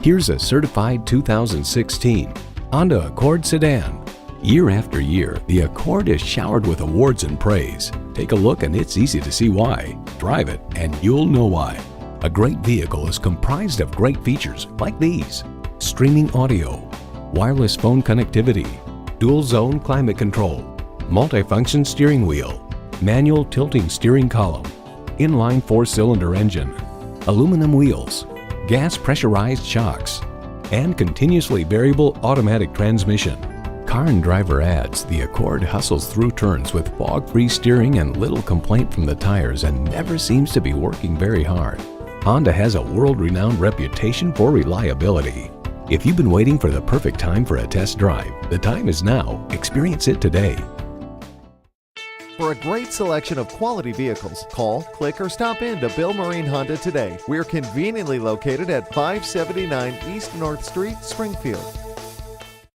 Here's a certified 2016 Honda Accord sedan. Year after year, the Accord is showered with awards and praise. Take a look and it's easy to see why. Drive it and you'll know why. A great vehicle is comprised of great features like these: streaming audio, wireless phone connectivity, dual zone climate control, multifunction steering wheel, manual tilting steering column, inline 4-cylinder engine, aluminum wheels, gas pressurized shocks, and continuously variable automatic transmission. Car and Driver adds, the Accord hustles through turns with fog-free steering and little complaint from the tires and never seems to be working very hard. Honda has a world-renowned reputation for reliability. If you've been waiting for the perfect time for a test drive, the time is now. Experience it today. For a great selection of quality vehicles, call, click, or stop in to Bill Marine Honda today. We're conveniently located at 579 East North Street, Springfield.